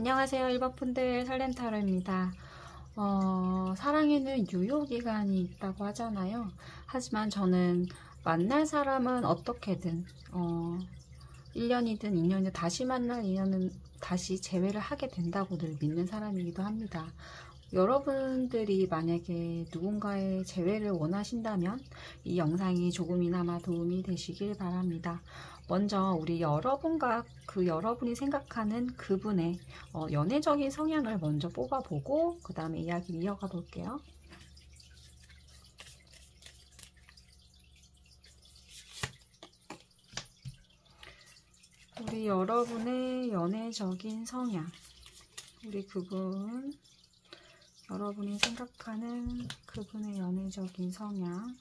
안녕하세요. 1번 분들 설렌타로입니다. 사랑에는 유효기간이 있다고 하잖아요. 하지만 저는 만날 사람은 어떻게든 1년이든 2년이든 다시 만날 인연은 다시 재회를 하게 된다고 늘 믿는 사람이기도 합니다. 여러분들이 만약에 누군가의 재회를 원하신다면 이 영상이 조금이나마 도움이 되시길 바랍니다. 먼저 우리 여러분과 그 여러분이 생각하는 그분의 연애적인 성향을 먼저 뽑아보고 그 다음에 이야기를 이어가 볼게요. 우리 여러분의 연애적인 성향, 우리 그분, 여러분이 생각하는 그분의 연애적인 성향.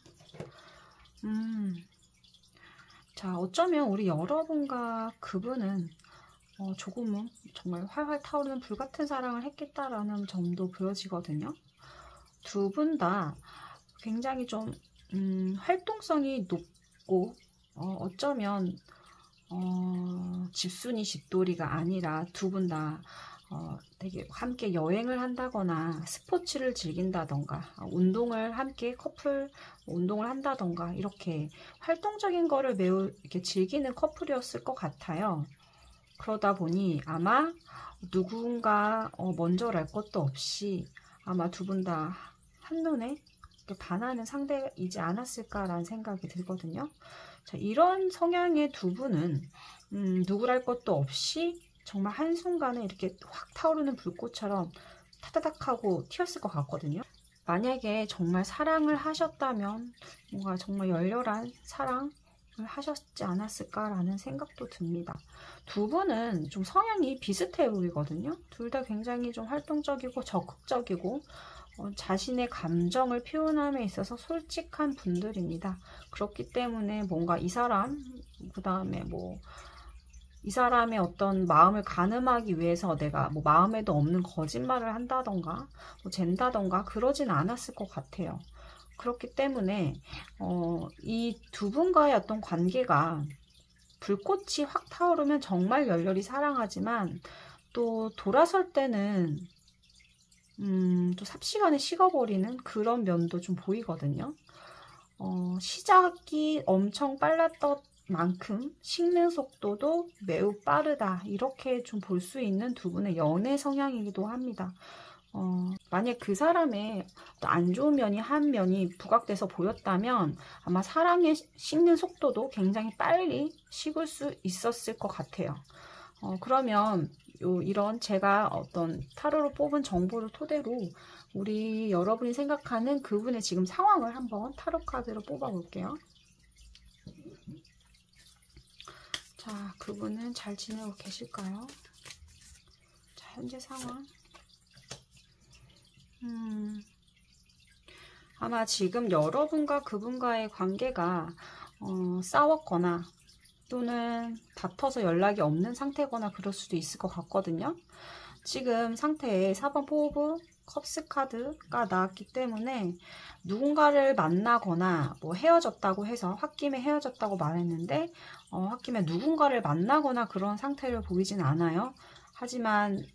자, 어쩌면 우리 여러분과 그분은 조금은 정말 활활 타오르는 불같은 사랑을 했겠다라는 점도 보여지거든요. 두 분 다 굉장히 좀 활동성이 높고 어쩌면 집순이 집돌이가 아니라 두 분 다 되게 함께 여행을 한다거나 스포츠를 즐긴다던가 운동을 함께 커플 운동을 한다던가 이렇게 활동적인 거를 매우 이렇게 즐기는 커플이었을 것 같아요. 그러다 보니 아마 누군가 먼저랄 것도 없이 아마 두 분 다 한눈에 반하는 상대이지 않았을까라는 생각이 들거든요. 자, 이런 성향의 두 분은 누구랄 것도 없이 정말 한순간에 이렇게 확 타오르는 불꽃처럼 타다닥 하고 튀었을 것 같거든요. 만약에 정말 사랑을 하셨다면 뭔가 정말 열렬한 사랑을 하셨지 않았을까라는 생각도 듭니다. 두 분은 좀 성향이 비슷해 보이거든요. 둘 다 굉장히 좀 활동적이고 적극적이고 자신의 감정을 표현함에 있어서 솔직한 분들입니다. 그렇기 때문에 뭔가 이 사람, 그 다음에 이 사람의 어떤 마음을 가늠하기 위해서 내가 마음에도 없는 거짓말을 한다던가 잰다던가 그러진 않았을 것 같아요. 그렇기 때문에 이 두 분과의 어떤 관계가 불꽃이 확 타오르면 정말 열렬히 사랑하지만 또 돌아설 때는 또 삽시간에 식어버리는 그런 면도 좀 보이거든요. 시작이 엄청 빨랐던 만큼 식는 속도도 매우 빠르다, 이렇게 좀 볼 수 있는 두 분의 연애 성향이기도 합니다. 만약 그 사람의 안 좋은 면이 한 면이 부각돼서 보였다면 아마 사랑의 식는 속도도 굉장히 빨리 식을 수 있었을 것 같아요. 그러면 이런 제가 어떤 타로로 뽑은 정보를 토대로 우리 여러분이 생각하는 그분의 지금 상황을 한번 타로 카드로 뽑아 볼게요. 자, 그분은 잘 지내고 계실까요? 자, 현재 상황. 아마 지금 여러분과 그분과의 관계가 싸웠거나 또는 다퉈서 연락이 없는 상태거나 그럴 수도 있을 것 같거든요. 지금 상태에 4번 포브 컵스 카드가 나왔기 때문에 누군가를 만나거나 헤어졌다고 해서 홧김에 헤어졌다고 말했는데 홧김에 누군가를 만나거나 그런 상태를 보이진 않아요. 하지만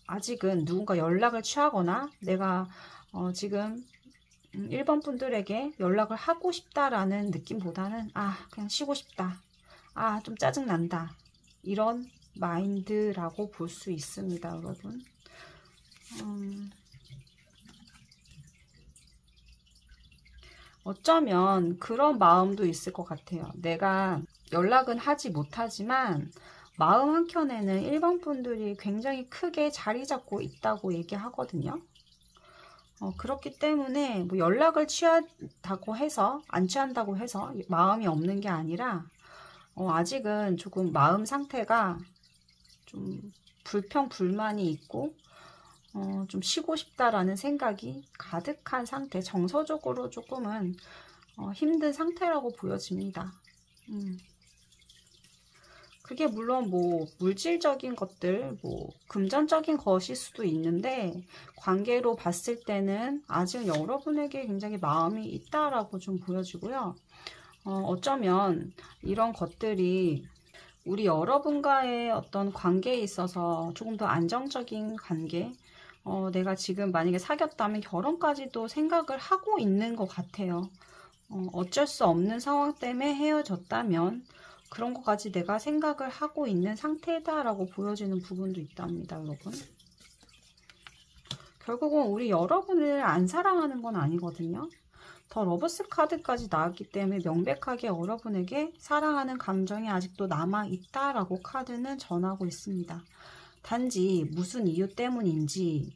아직은 누군가 연락을 취하거나 내가 지금 1번 분들에게 연락을 하고 싶다라는 느낌보다는 그냥 쉬고 싶다, 좀 짜증난다, 이런 마인드라고 볼 수 있습니다, 여러분. 어쩌면 그런 마음도 있을 것 같아요. 내가 연락은 하지 못하지만 마음 한켠에는 1번 분들이 굉장히 크게 자리 잡고 있다고 얘기하거든요. 그렇기 때문에 연락을 취한다고 해서 안 취한다고 해서 마음이 없는 게 아니라 아직은 조금 마음 상태가 좀 불평불만이 있고 좀 쉬고 싶다라는 생각이 가득한 상태, 정서적으로 조금은 힘든 상태라고 보여집니다. 그게 물론 물질적인 것들, 금전적인 것일 수도 있는데 관계로 봤을 때는 아직 여러분에게 굉장히 마음이 있다라고 좀 보여지고요. 어쩌면 이런 것들이 우리 여러분과의 어떤 관계에 있어서 조금 더 안정적인 관계, 내가 지금 만약에 사귀었다면 결혼까지도 생각을 하고 있는 것 같아요. 어쩔 수 없는 상황 때문에 헤어졌다면 그런 것까지 내가 생각을 하고 있는 상태다라고 보여지는 부분도 있답니다, 여러분. 결국은 우리 여러분을 안 사랑하는 건 아니거든요. 더 러버스 카드까지 나왔기 때문에 명백하게 여러분에게 사랑하는 감정이 아직도 남아있다라고 카드는 전하고 있습니다. 단지 무슨 이유 때문인지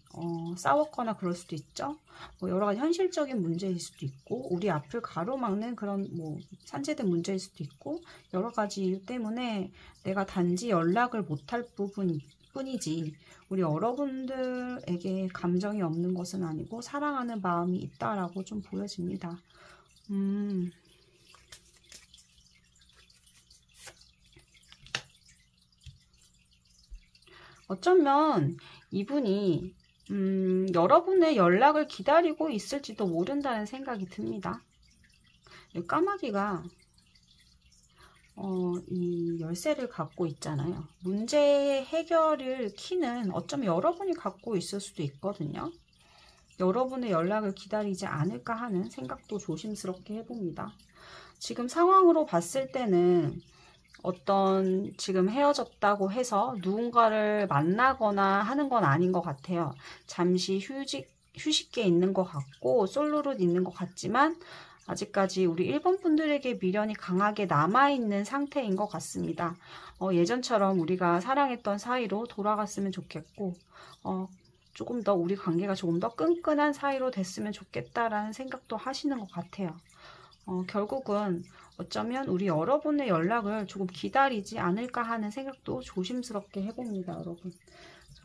싸웠거나 그럴 수도 있죠. 뭐 여러 가지 현실적인 문제일 수도 있고 우리 앞을 가로막는 그런 뭐 산재된 문제일 수도 있고 여러 가지 이유 때문에 내가 단지 연락을 못할 뿐이지 우리 여러분들에게 감정이 없는 것은 아니고 사랑하는 마음이 있다라고 좀 보여집니다. 어쩌면 이분이 여러분의 연락을 기다리고 있을지도 모른다는 생각이 듭니다. 까마귀가 이 열쇠를 갖고 있잖아요. 문제 해결을 키는 어쩌면 여러분이 갖고 있을 수도 있거든요. 여러분의 연락을 기다리지 않을까 하는 생각도 조심스럽게 해봅니다. 지금 상황으로 봤을 때는 어떤 지금 헤어졌다고 해서 누군가를 만나거나 하는 건 아닌 것 같아요. 잠시 휴식기에 있는 것 같고 솔로로 있는 것 같지만 아직까지 우리 1번 분들에게 미련이 강하게 남아있는 상태인 것 같습니다. 예전처럼 우리가 사랑했던 사이로 돌아갔으면 좋겠고 조금 더 우리 관계가 조금 더 끈끈한 사이로 됐으면 좋겠다라는 생각도 하시는 것 같아요. 결국은 어쩌면 우리 여러분의 연락을 조금 기다리지 않을까 하는 생각도 조심스럽게 해봅니다, 여러분.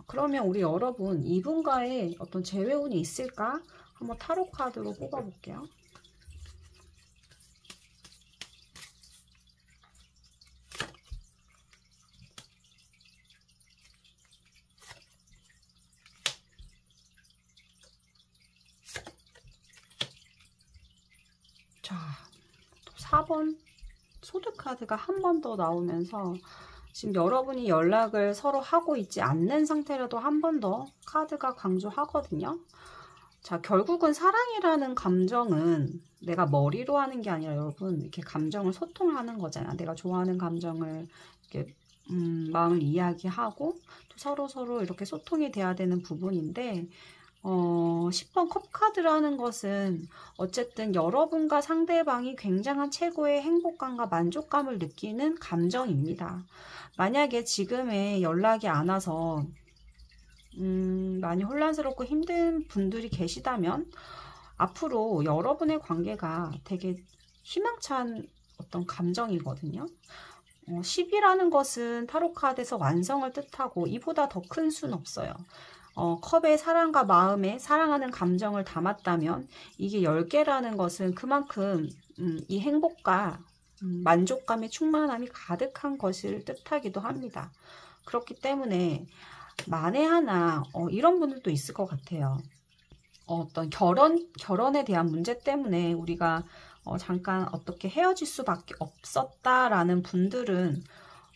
그러면 우리 여러분 이분과의 어떤 재회운이 있을까? 한번 타로 카드로 뽑아볼게요. 자, 4번 소드카드가 한 번 더 나오면서 지금 여러분이 연락을 서로 하고 있지 않는 상태라도 한 번 더 카드가 강조하거든요. 자, 결국은 사랑이라는 감정은 내가 머리로 하는 게 아니라 여러분 이렇게 감정을 소통하는 거잖아요. 내가 좋아하는 감정을 이렇게 마음을 이야기하고 또 서로 이렇게 소통이 돼야 되는 부분인데 10번 컵 카드라는 것은 어쨌든 여러분과 상대방이 굉장한 최고의 행복감과 만족감을 느끼는 감정입니다. 만약에 지금의 연락이 안 와서 많이 혼란스럽고 힘든 분들이 계시다면 앞으로 여러분의 관계가 되게 희망찬 어떤 감정이거든요. 10이라는 것은 타로카드에서 완성을 뜻하고 이보다 더 큰 수는 없어요. 컵에 사랑과 마음에 사랑하는 감정을 담았다면 이게 10개라는 것은 그만큼 이 행복과 만족감의 충만함이 가득한 것을 뜻하기도 합니다. 그렇기 때문에 만에 하나 이런 분들도 있을 것 같아요. 어떤 결혼에 대한 문제 때문에 우리가 잠깐 어떻게 헤어질 수밖에 없었다라는 분들은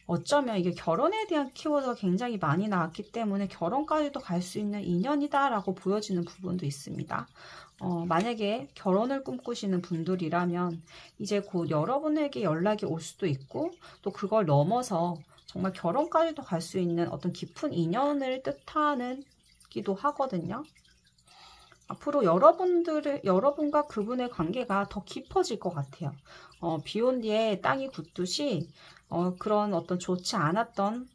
어쩌면 이게 결혼에 대한 키워드가 굉장히 많이 나왔기 때문에 결혼까지도 갈 수 있는 인연이다라고 보여지는 부분도 있습니다. 만약에 결혼을 꿈꾸시는 분들이라면 이제 곧 여러분에게 연락이 올 수도 있고 또 그걸 넘어서 정말 결혼까지도 갈 수 있는 어떤 깊은 인연을 뜻하는 기도 하거든요. 앞으로 여러분과 그분의 관계가 더 깊어질 것 같아요. 비 온 뒤에 땅이 굳듯이 그런 어떤 좋지 않았던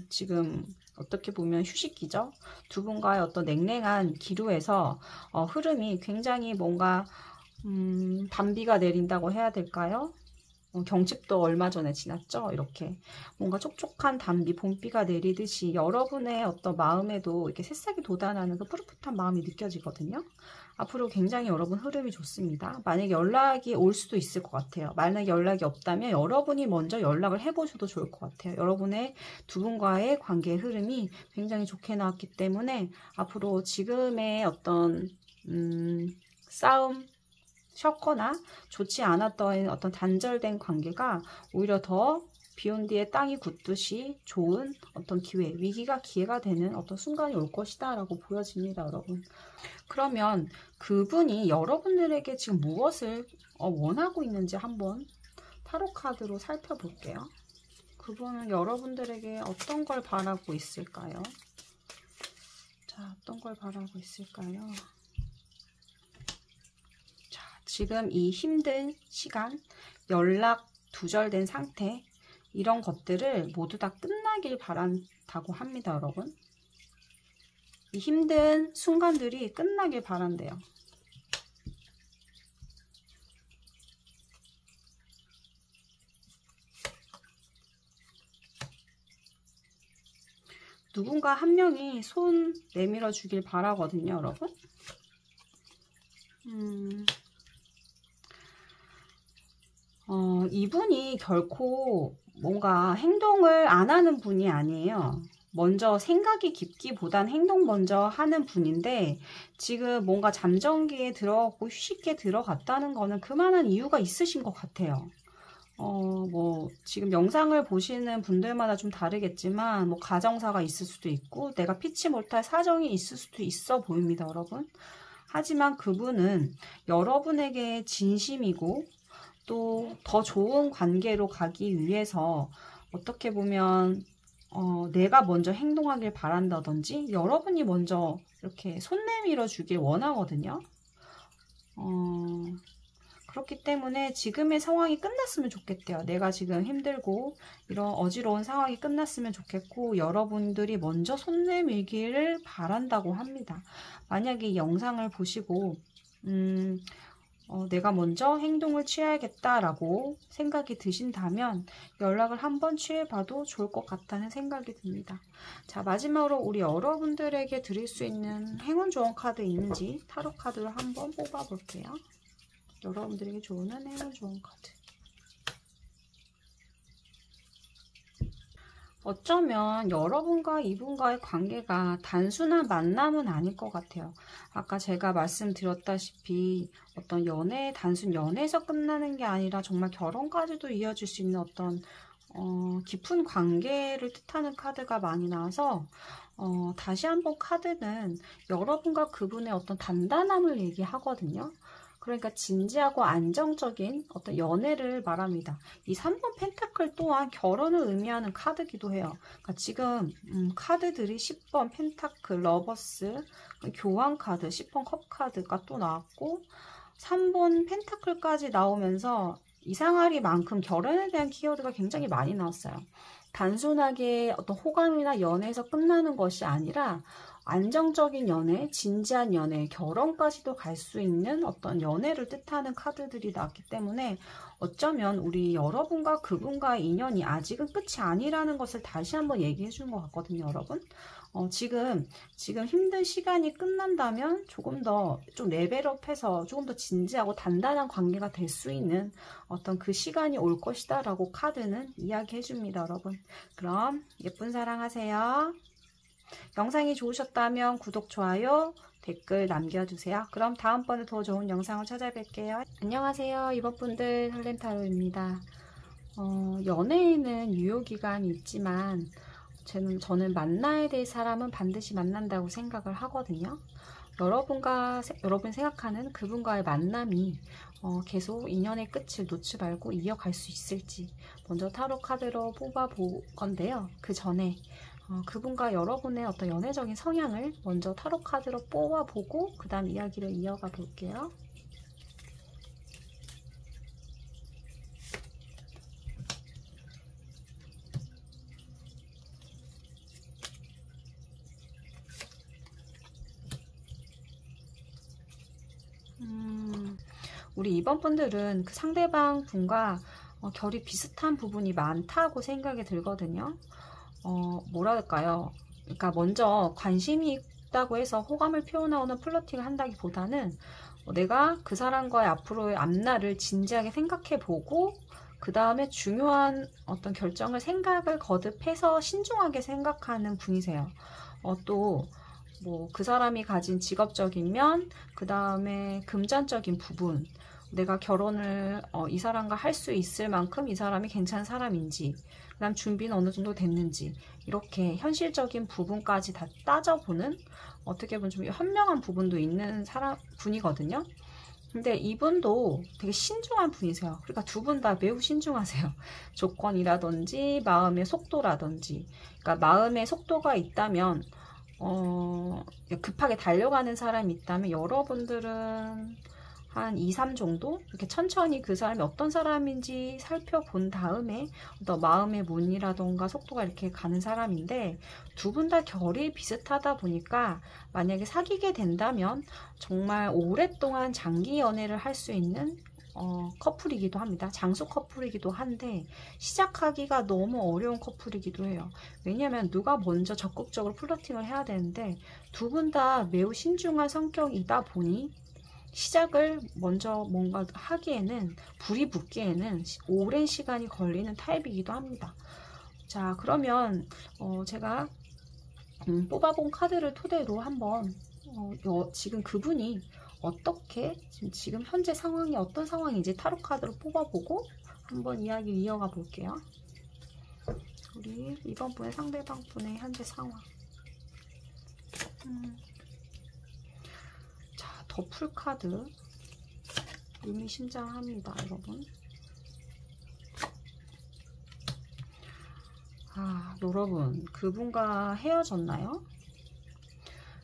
지금 어떻게 보면 휴식기죠. 두 분과의 어떤 냉랭한 기류에서 흐름이 굉장히 뭔가 단비가 내린다고 해야 될까요? 경칩도 얼마 전에 지났죠. 이렇게 뭔가 촉촉한 단비, 봄비가 내리듯이 여러분의 어떤 마음에도 이렇게 새싹이 돋아나는 그 푸릇푸릇한 마음이 느껴지거든요. 앞으로 굉장히 여러분 흐름이 좋습니다. 만약에 연락이 올 수도 있을 것 같아요. 만약에 연락이 없다면 여러분이 먼저 연락을 해보셔도 좋을 것 같아요. 여러분의 두 분과의 관계의 흐름이 굉장히 좋게 나왔기 때문에 앞으로 지금의 어떤 싸움, 쉬었거나 좋지 않았던 어떤 단절된 관계가 오히려 더 비온 뒤에 땅이 굳듯이 좋은 어떤 기회, 위기가 기회가 되는 어떤 순간이 올 것이다 라고 보여집니다, 여러분. 그러면 그분이 여러분들에게 지금 무엇을 원하고 있는지 한번 타로 카드로 살펴볼게요. 그분은 여러분들에게 어떤 걸 바라고 있을까요? 자, 어떤 걸 바라고 있을까요? 자, 지금 이 힘든 시간, 연락 두절된 상태, 이런 것들을 모두 다 끝나길 바란다고 합니다, 여러분. 이 힘든 순간들이 끝나길 바란대요. 누군가 한 명이 손 내밀어 주길 바라거든요, 여러분. 이분이 결코 뭔가 행동을 안 하는 분이 아니에요. 먼저 생각이 깊기보단 행동 먼저 하는 분인데, 지금 뭔가 잠정기에 들어갔고 휴식기에 들어갔다는 거는 그만한 이유가 있으신 것 같아요. 뭐 지금 영상을 보시는 분들마다 좀 다르겠지만, 뭐 가정사가 있을 수도 있고 내가 피치 못할 사정이 있을 수도 있어 보입니다, 여러분. 하지만 그분은 여러분에게 진심이고 또 더 좋은 관계로 가기 위해서 어떻게 보면 내가 먼저 행동하길 바란다든지 여러분이 먼저 이렇게 손 내밀어 주길 원하거든요. 그렇기 때문에 지금의 상황이 끝났으면 좋겠대요. 내가 지금 힘들고 이런 어지러운 상황이 끝났으면 좋겠고 여러분들이 먼저 손 내밀기를 바란다고 합니다. 만약에 이 영상을 보시고 내가 먼저 행동을 취해야겠다라고 생각이 드신다면 연락을 한번 취해봐도 좋을 것 같다는 생각이 듭니다. 자, 마지막으로 우리 여러분들에게 드릴 수 있는 행운 조언 카드 있는지 타로 카드를 한번 뽑아볼게요. 여러분들에게 좋은 행운 조언 카드. 어쩌면 여러분과 이분과의 관계가 단순한 만남은 아닐 것 같아요. 아까 제가 말씀드렸다시피 어떤 단순 연애에서 끝나는 게 아니라 정말 결혼까지도 이어질 수 있는 어떤 깊은 관계를 뜻하는 카드가 많이 나와서 다시 한번 카드는 여러분과 그분의 어떤 단단함을 얘기하거든요. 그러니까 진지하고 안정적인 어떤 연애를 말합니다. 이 3번 펜타클 또한 결혼을 의미하는 카드기도 해요. 그러니까 지금 카드들이 10번 펜타클, 러버스, 교환 카드, 10번 컵 카드가 또 나왔고 3번 펜타클까지 나오면서 이상하리만큼 결혼에 대한 키워드가 굉장히 많이 나왔어요. 단순하게 어떤 호감이나 연애에서 끝나는 것이 아니라 안정적인 연애, 진지한 연애, 결혼까지도 갈 수 있는 어떤 연애를 뜻하는 카드들이 나왔기 때문에 어쩌면 우리 여러분과 그분과의 인연이 아직은 끝이 아니라는 것을 다시 한번 얘기해 주는 것 같거든요, 여러분. 지금 힘든 시간이 끝난다면 조금 더 좀 레벨업해서 조금 더 진지하고 단단한 관계가 될 수 있는 어떤 그 시간이 올 것이다 라고 카드는 이야기해 줍니다, 여러분. 그럼 예쁜 사랑하세요. 영상이 좋으셨다면 구독, 좋아요, 댓글 남겨주세요. 그럼 다음번에 더 좋은 영상을 찾아뵐게요. 안녕하세요. 이번분들 설렘타로입니다. 연애에는 유효기간이 있지만 저는 만나야 될 사람은 반드시 만난다고 생각을 하거든요. 여러분이 생각하는 그분과의 만남이 계속 인연의 끝을 놓지 말고 이어갈 수 있을지 먼저 타로 카드로 뽑아볼 건데요. 그 전에 그분과 여러분의 어떤 연애적인 성향을 먼저 타로 카드로 뽑아보고 그 다음 이야기를 이어가 볼게요. 우리 이번 분들은 그 상대방 분과 결이 비슷한 부분이 많다고 생각이 들거든요. 뭐랄까요? 그러니까 먼저 관심이 있다고 해서 호감을 표현하거나 플러팅을 한다기보다는 내가 그 사람과의 앞으로의 앞날을 진지하게 생각해보고 그 다음에 중요한 어떤 생각을 거듭해서 신중하게 생각하는 분이세요. 또 뭐 그 사람이 가진 직업적인 면, 그 다음에 금전적인 부분, 내가 결혼을 이 사람과 할 수 있을 만큼 이 사람이 괜찮은 사람인지, 그다음 준비는 어느 정도 됐는지, 이렇게 현실적인 부분까지 다 따져보는, 어떻게 보면 좀 현명한 부분도 있는 분이거든요. 근데 이분도 되게 신중한 분이세요. 그러니까 두 분 다 매우 신중하세요. 조건이라든지 마음의 속도라든지. 그러니까 마음의 속도가 있다면 급하게 달려가는 사람이 있다면, 여러분들은 한 2, 3 정도 이렇게 천천히 그 사람이 어떤 사람인지 살펴본 다음에 어떤 마음의 문이라던가 속도가 이렇게 가는 사람인데, 두 분 다 결이 비슷하다 보니까 만약에 사귀게 된다면 정말 오랫동안 장기 연애를 할 수 있는 커플이기도 합니다. 장수 커플이기도 한데 시작하기가 너무 어려운 커플이기도 해요. 왜냐하면 누가 먼저 적극적으로 플러팅을 해야 되는데, 두 분 다 매우 신중한 성격이다 보니 시작을 먼저 뭔가 하기에는, 불이 붙기에는 오랜 시간이 걸리는 타입이기도 합니다. 자, 그러면 제가 뽑아본 카드를 토대로 한번 지금 그분이 어떻게, 지금 현재 상황이 어떤 상황인지 타로 카드로 뽑아보고 한번 이야기를 이어가 볼게요. 우리 이번 분의 상대방 분의 현재 상황. 자, 더풀 카드 의미심장합니다, 여러분. 여러분, 그분과 헤어졌나요?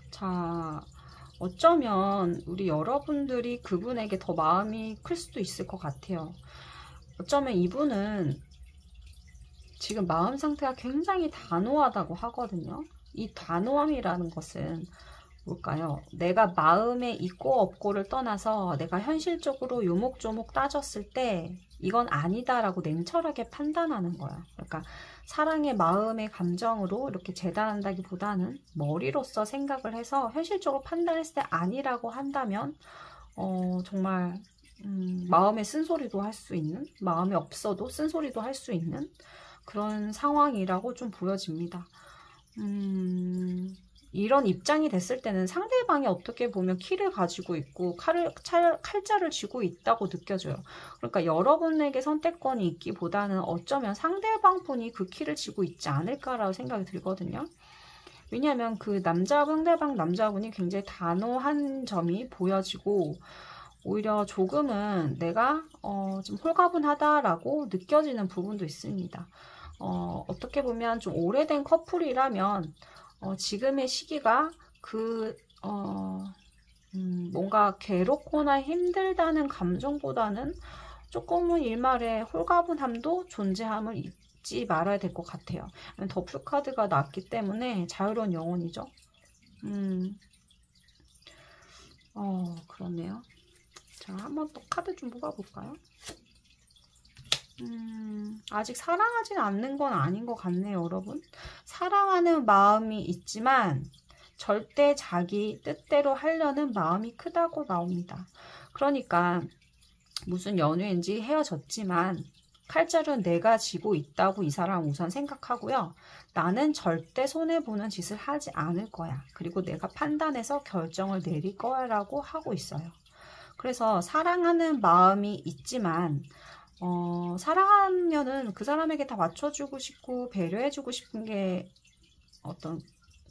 자, 어쩌면 우리 여러분들이 그분에게 더 마음이 클 수도 있을 것 같아요. 어쩌면 이분은 지금 마음 상태가 굉장히 단호하다고 하거든요. 이 단호함이라는 것은 뭘까요? 내가 마음에 있고 없고를 떠나서 내가 현실적으로 요목조목 따졌을 때 이건 아니다라고 냉철하게 판단하는 거야. 그러니까 사랑의 마음의 감정으로 이렇게 재단한다기보다는 머리로서 생각을 해서 현실적으로 판단했을 때 아니라고 한다면 정말 마음에 쓴소리도 할 수 있는, 마음에 없어도 쓴소리도 할 수 있는 그런 상황이라고 좀 보여집니다. 이런 입장이 됐을 때는 상대방이 어떻게 보면 키를 가지고 있고 칼자를 쥐고 있다고 느껴져요. 그러니까 여러분에게 선택권이 있기보다는 어쩌면 상대방 분이 그 키를 쥐고 있지 않을까라고 생각이 들거든요. 왜냐하면 그 상대방 남자분이 굉장히 단호한 점이 보여지고, 오히려 조금은 내가 좀 홀가분하다라고 느껴지는 부분도 있습니다. 어떻게 보면 좀 오래된 커플이라면 지금의 시기가 뭔가 괴롭거나 힘들다는 감정보다는 조금은 일말의 홀가분함도 존재함을 잊지 말아야 될 것 같아요. 더풀 카드가 나왔기 때문에 자유로운 영혼이죠. 그렇네요. 자, 한번 또 카드 좀 뽑아볼까요? 아직 사랑하진 않는 건 아닌 것 같네요, 여러분. 사랑하는 마음이 있지만 절대 자기 뜻대로 하려는 마음이 크다고 나옵니다. 그러니까 무슨 연유인지 헤어졌지만 칼자루는 내가 쥐고 있다고 이 사람 우선 생각하고요. 나는 절대 손해보는 짓을 하지 않을 거야. 그리고 내가 판단해서 결정을 내릴 거야 라고 하고 있어요. 그래서 사랑하는 마음이 있지만 사랑하면은 그 사람에게 다 맞춰주고 싶고 배려해주고 싶은 게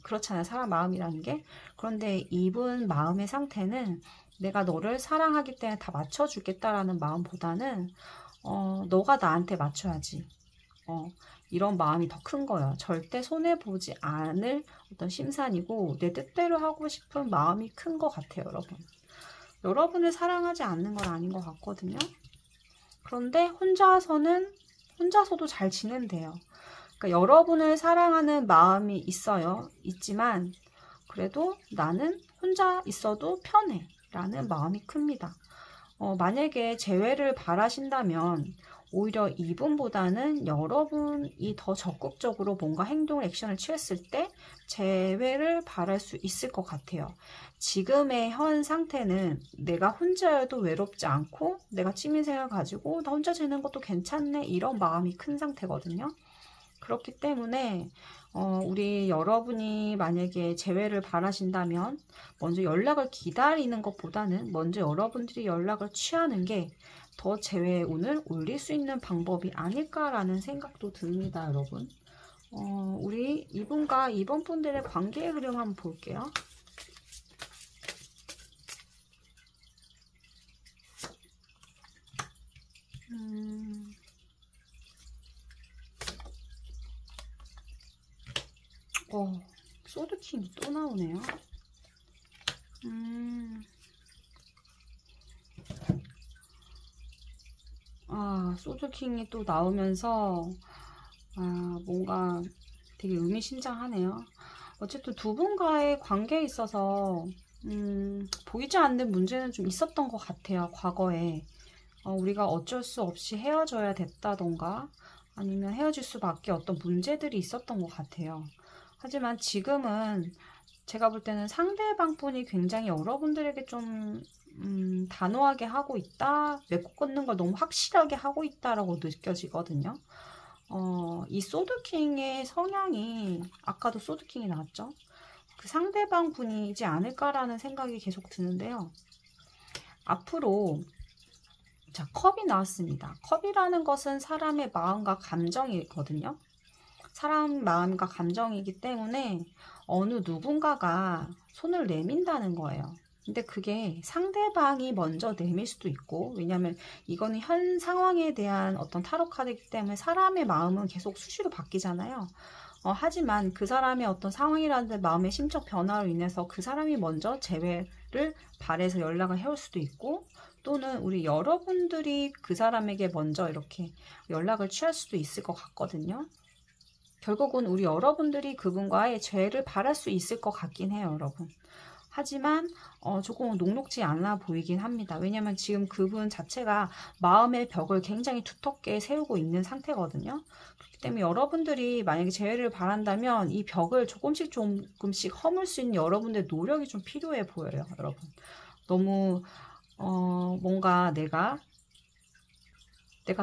그렇잖아요. 사람 마음이라는 게. 그런데 이분 마음의 상태는 내가 너를 사랑하기 때문에 다 맞춰주겠다라는 마음보다는 너가 나한테 맞춰야지. 이런 마음이 더 큰 거예요. 절대 손해보지 않을 어떤 심산이고 내 뜻대로 하고 싶은 마음이 큰 것 같아요, 여러분. 여러분을 사랑하지 않는 건 아닌 것 같거든요. 그런데 혼자서도 잘 지낸대요. 그러니까 여러분을 사랑하는 마음이 있지만 그래도 나는 혼자 있어도 편해 라는 마음이 큽니다. 만약에 재회를 바라신다면 오히려 이분보다는 여러분이 더 적극적으로 뭔가 행동을 액션을 취했을 때 재회를 바랄 수 있을 것 같아요. 지금의 현 상태는 내가 혼자여도 외롭지 않고 내가 취미생활 가지고 나 혼자 지내는 것도 괜찮네 이런 마음이 큰 상태거든요. 그렇기 때문에 우리 여러분이 만약에 재회를 바라신다면 먼저 연락을 기다리는 것보다는 먼저 여러분들이 연락을 취하는 게 더 재회의 운을 올릴 수 있는 방법이 아닐까라는 생각도 듭니다, 여러분. 우리 이분과 이번 분들의 관계의 흐름 한번 볼게요. 소드킹이 또 나오네요. 소드킹이 또 나오면서 뭔가 되게 의미심장하네요. 어쨌든 두 분과의 관계에 있어서 보이지 않는 문제는 좀 있었던 것 같아요. 과거에 우리가 어쩔 수 없이 헤어져야 됐다던가 아니면 헤어질 수밖에 어떤 문제들이 있었던 것 같아요. 하지만 지금은 제가 볼 때는 상대방 분이 굉장히 여러분들에게 좀 단호하게 하고 있다, 맺고 끊는 걸 너무 확실하게 하고 있다라고 느껴지거든요. 이 소드킹의 성향이, 아까도 소드킹이 나왔죠? 그 상대방 분이지 않을까라는 생각이 계속 드는데요. 앞으로, 자, 컵이 나왔습니다. 컵이라는 것은 사람의 마음과 감정이거든요. 사람 마음과 감정이기 때문에 어느 누군가가 손을 내민다는 거예요. 근데 그게 상대방이 먼저 내밀 수도 있고, 왜냐하면 이거는 현 상황에 대한 어떤 타로 카드이기 때문에 사람의 마음은 계속 수시로 바뀌잖아요. 하지만 그 사람의 어떤 상황이라든 마음의 심적 변화로 인해서 그 사람이 먼저 재회를 바래서 연락을 해올 수도 있고, 또는 우리 여러분들이 그 사람에게 먼저 이렇게 연락을 취할 수도 있을 것 같거든요. 결국은 우리 여러분들이 그분과의 재회를 바랄 수 있을 것 같긴 해요, 여러분. 하지만 조금 녹록지 않아 보이긴 합니다. 왜냐면 지금 그분 자체가 마음의 벽을 굉장히 두텁게 세우고 있는 상태거든요. 그렇기 때문에 여러분들이 만약에 재회를 바란다면 이 벽을 조금씩 허물 수 있는 여러분들의 노력이 좀 필요해 보여요, 여러분. 너무 뭔가 내가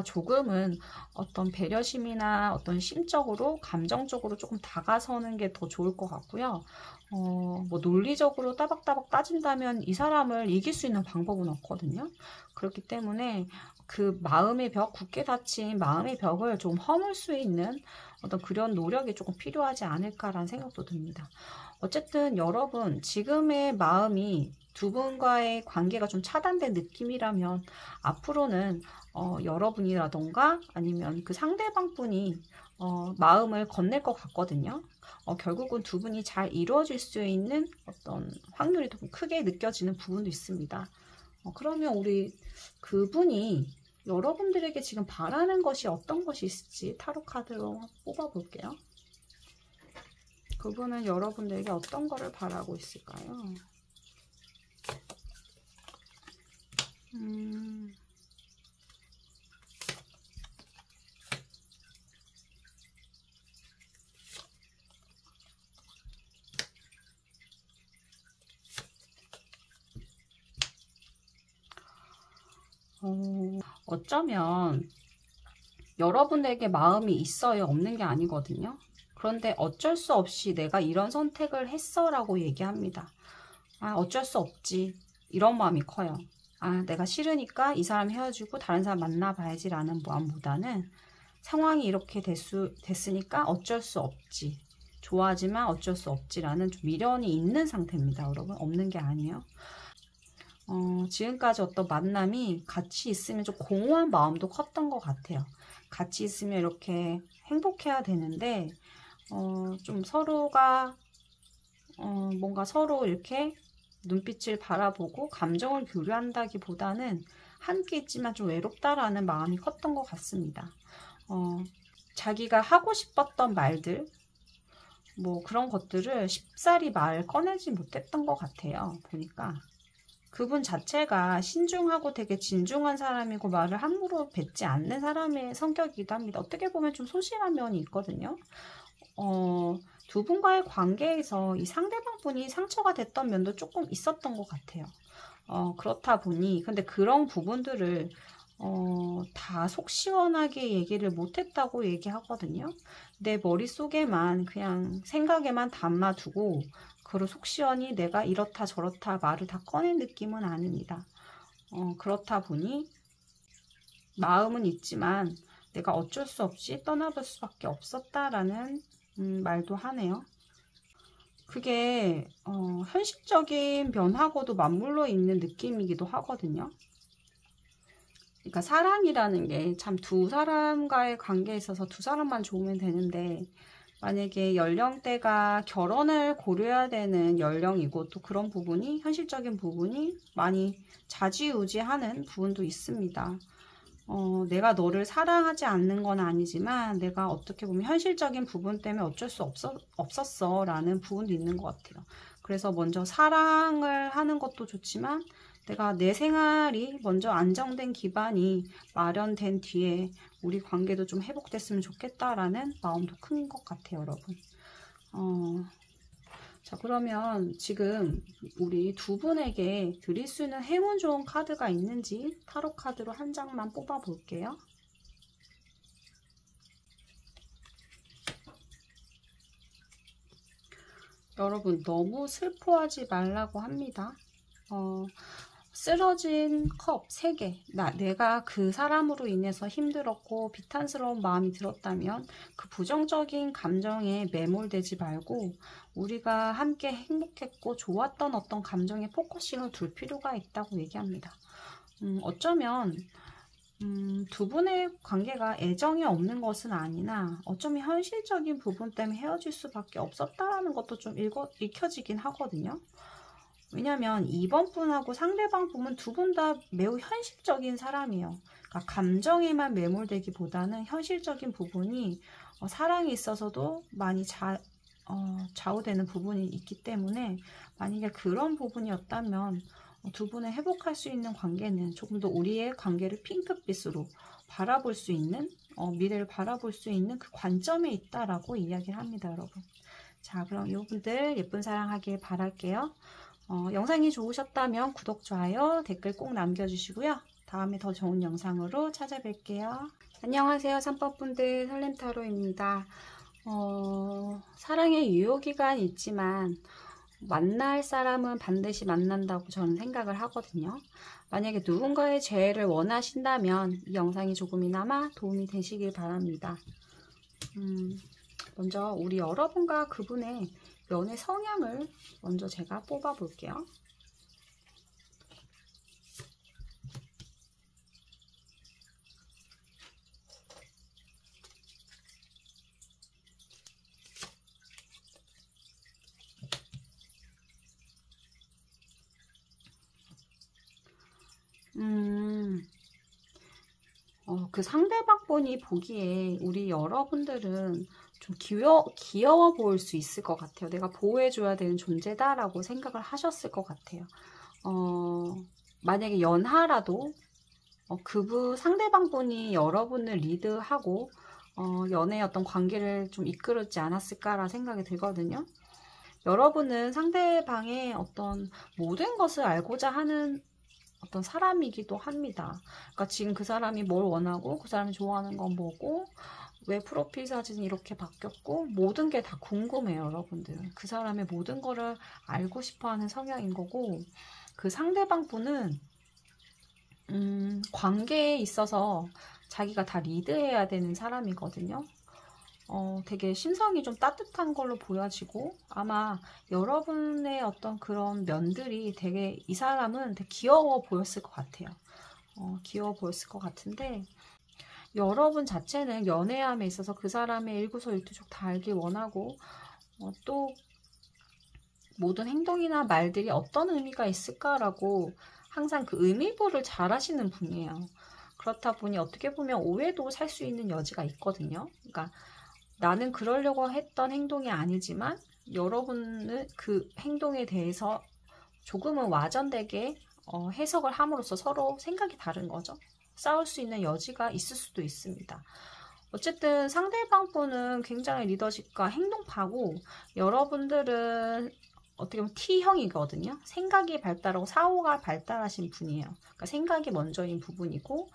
조금은 어떤 배려심이나 어떤 심적으로, 감정적으로 조금 다가서는 게 더 좋을 것 같고요. 뭐 논리적으로 따박따박 따진다면 이 사람을 이길 수 있는 방법은 없거든요. 그렇기 때문에 그 마음의 벽, 굳게 닫힌 마음의 벽을 좀 허물 수 있는 어떤 그런 노력이 조금 필요하지 않을까라는 생각도 듭니다. 어쨌든 여러분, 지금의 마음이 두 분과의 관계가 좀 차단된 느낌이라면 앞으로는 여러분이라던가 아니면 그 상대방 분이 마음을 건넬 것 같거든요. 결국은 두 분이 잘 이루어질 수 있는 어떤 확률이 더 크게 느껴지는 부분도 있습니다. 그러면 우리 그분이 여러분들에게 지금 바라는 것이 어떤 것이 있을지 타로 카드로 뽑아볼게요. 그분은 여러분들에게 어떤 거를 바라고 있을까요? 어쩌면 여러분에게 마음이 있어요, 없는 게 아니거든요. 그런데 어쩔 수 없이 내가 이런 선택을 했어 라고 얘기합니다. 어쩔 수 없지, 이런 마음이 커요. 내가 싫으니까 이 사람 헤어지고 다른 사람 만나봐야지 라는 마음보다는 상황이 이렇게 됐으니까 어쩔 수 없지, 좋아하지만 어쩔 수 없지 라는 좀 미련이 있는 상태입니다, 여러분. 없는 게 아니에요. 지금까지 어떤 만남이 같이 있으면 좀 공허한 마음도 컸던 것 같아요. 같이 있으면 이렇게 행복해야 되는데 좀 서로가 뭔가 서로 이렇게 눈빛을 바라보고 감정을 교류한다기보다는 함께 있지만 좀 외롭다라는 마음이 컸던 것 같습니다. 자기가 하고 싶었던 말들, 뭐 그런 것들을 쉽사리 말 꺼내지 못했던 것 같아요, 보니까. 그분 자체가 신중하고 되게 진중한 사람이고 말을 함부로 뱉지 않는 사람의 성격이기도 합니다. 어떻게 보면 좀 소심한 면이 있거든요. 두 분과의 관계에서 이 상대방 분이 상처가 됐던 면도 조금 있었던 것 같아요. 그렇다 보니 근데 그런 부분들을 다 속 시원하게 얘기를 못했다고 얘기하거든요. 내 머릿속에만 그냥 생각에만 담아두고 그걸 속 시원히 내가 이렇다 저렇다 말을 다 꺼낸 느낌은 아닙니다. 그렇다 보니 마음은 있지만 내가 어쩔 수 없이 떠나볼 수밖에 없었다라는 말도 하네요. 그게 현실적인 변화하고도 맞물려 있는 느낌이기도 하거든요. 그러니까 사랑이라는 게 참 두 사람과의 관계에 있어서 두 사람만 좋으면 되는데, 만약에 연령대가 결혼을 고려해야 되는 연령이고 또 그런 부분이 현실적인 부분이 많이 좌지우지하는 부분도 있습니다. 내가 너를 사랑하지 않는 건 아니지만 내가 어떻게 보면 현실적인 부분 때문에 어쩔 수 없었어 라는 부분도 있는 것 같아요. 그래서 먼저 사랑을 하는 것도 좋지만 내가 내 생활이 먼저 안정된 기반이 마련된 뒤에 우리 관계도 좀 회복됐으면 좋겠다라는 마음도 큰 것 같아요, 여러분. 자, 그러면 지금 우리 두 분에게 드릴 수 있는 행운 좋은 카드가 있는지 타로 카드로 한 장만 뽑아 볼게요. 여러분, 너무 슬퍼하지 말라고 합니다. 쓰러진 컵 3개. 내가 그 사람으로 인해서 힘들었고 비탄스러운 마음이 들었다면 그 부정적인 감정에 매몰되지 말고 우리가 함께 행복했고 좋았던 어떤 감정에 포커싱을 둘 필요가 있다고 얘기합니다. 어쩌면 두 분의 관계가 애정이 없는 것은 아니나 어쩌면 현실적인 부분 때문에 헤어질 수밖에 없었다는 것도 좀 읽혀지긴 하거든요. 왜냐면 이번 분하고 상대방 분은 두 분 다 매우 현실적인 사람이에요. 그러니까 감정에만 매몰되기보다는 현실적인 부분이 사랑에 있어서도 많이 좌우되는 부분이 있기 때문에 만약에 그런 부분이었다면 두 분을 회복할 수 있는 관계는 조금 더 우리의 관계를 핑크빛으로 바라볼 수 있는 미래를 바라볼 수 있는 그 관점에 있다라고 이야기를 합니다, 여러분. 자, 그럼 이분들 예쁜 사랑하길 바랄게요. 영상이 좋으셨다면 구독, 좋아요, 댓글 꼭 남겨주시고요. 다음에 더 좋은 영상으로 찾아뵐게요. 안녕하세요, 삼법분들. 설렘타로입니다. 사랑의 유효기간이 있지만 만날 사람은 반드시 만난다고 저는 생각을 하거든요. 만약에 누군가의 재회를 원하신다면 이 영상이 조금이나마 도움이 되시길 바랍니다. 먼저 우리 여러분과 그분의 연애 성향을 먼저 제가 뽑아 볼게요. 그 상대방 분이 보기에 우리 여러분들은 좀 귀여워 보일 수 있을 것 같아요. 내가 보호해줘야 되는 존재다라고 생각을 하셨을 것 같아요. 만약에 연하라도 상대방 분이 여러분을 리드하고 연애의 어떤 관계를 좀 이끌었지 않았을까라는 생각이 들거든요. 여러분은 상대방의 어떤 모든 것을 알고자 하는 어떤 사람이기도 합니다. 그러니까 지금 그 사람이 뭘 원하고 그 사람이 좋아하는 건 뭐고 왜 프로필 사진이 이렇게 바뀌었고 모든 게 다 궁금해요, 여러분들. 그 사람의 모든 거를 알고 싶어하는 성향인 거고 그 상대방 분은 관계에 있어서 자기가 다 리드해야 되는 사람이거든요. 되게 심성이 좀 따뜻한 걸로 보여지고 아마 여러분의 어떤 그런 면들이 되게 이 사람은 되게 귀여워 보였을 것 같아요. 귀여워 보였을 것 같은데 여러분 자체는 연애함에 있어서 그 사람의 일구석일투족 다 알길 원하고 또 모든 행동이나 말들이 어떤 의미가 있을까라고 항상 그 의미부를 잘 하시는 분이에요. 그렇다 보니 어떻게 보면 오해도 살 수 있는 여지가 있거든요. 그러니까 나는 그러려고 했던 행동이 아니지만 여러분은 그 행동에 대해서 조금은 와전되게 해석을 함으로써 서로 생각이 다른 거죠. 싸울 수 있는 여지가 있을 수도 있습니다. 어쨌든 상대방 분은 굉장히 리더십과 행동파고 여러분들은 어떻게 보면 T형이거든요. 생각이 발달하고 사고가 발달하신 분이에요. 그러니까 생각이 먼저인 분이고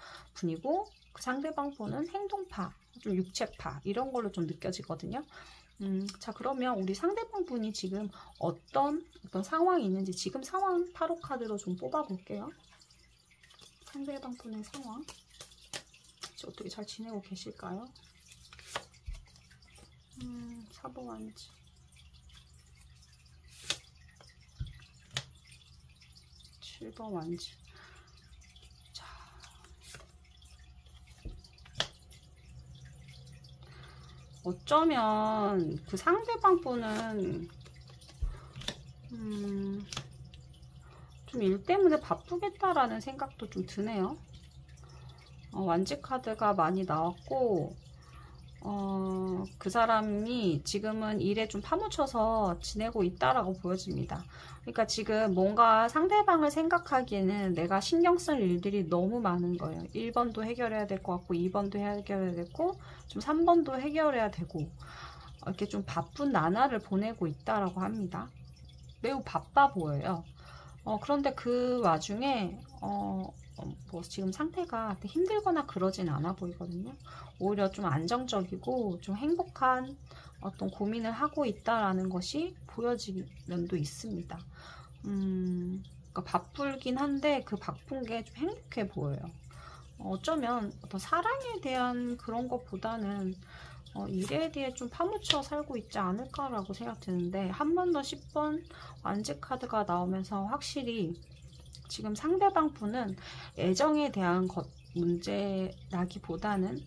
그 상대방 분은 행동파, 좀 육체파 이런 걸로 좀 느껴지거든요. 자, 그러면 우리 상대방 분이 지금 어떤 상황이 있는지 지금 상황 타로 카드로 좀 뽑아 볼게요. 상대방 분의 상황 어떻게 잘 지내고 계실까요? 사보완지, 7번 완지. 자, 어쩌면 그 상대방 분은 좀 일 때문에 바쁘겠다라는 생각도 좀 드네요. 완지 카드가 많이 나왔고 그 사람이 지금은 일에 좀 파묻혀서 지내고 있다라고 보여집니다. 그러니까 지금 뭔가 상대방을 생각하기에는 내가 신경 쓸 일들이 너무 많은 거예요. 1번도 해결해야 될 것 같고 2번도 해결해야 되고 좀 3번도 해결해야 되고 이렇게 좀 바쁜 나날을 보내고 있다라고 합니다. 매우 바빠 보여요. 그런데 그 와중에 뭐 지금 상태가 힘들거나 그러진 않아 보이거든요. 오히려 좀 안정적이고 좀 행복한 어떤 고민을 하고 있다라는 것이 보여지는 면도 있습니다. 그러니까 바쁘긴 한데 그 바쁜 게 좀 행복해 보여요. 어쩌면 어떤 사랑에 대한 그런 것보다는 일에 대해 좀 파묻혀 살고 있지 않을까라고 생각드는데 한 번 더 10번 완지 카드가 나오면서 확실히 지금 상대방 분은 애정에 대한 문제라기보다는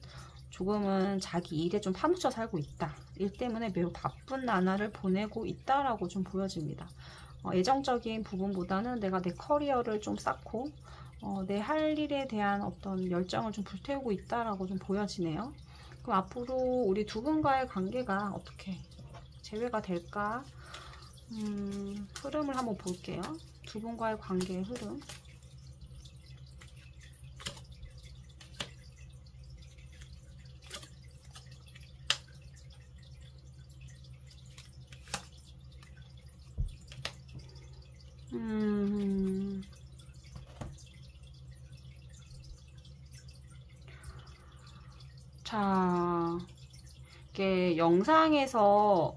조금은 자기 일에 좀 파묻혀 살고 있다. 일 때문에 매우 바쁜 나날을 보내고 있다라고 좀 보여집니다. 애정적인 부분보다는 내가 내 커리어를 좀 쌓고 내 할 일에 대한 어떤 열정을 좀 불태우고 있다라고 좀 보여지네요. 그럼 앞으로 우리 두 분과의 관계가 어떻게 재회가 될까? 흐름을 한번 볼게요. 두 분과의 관계의 흐름. 자, 이게 영상에서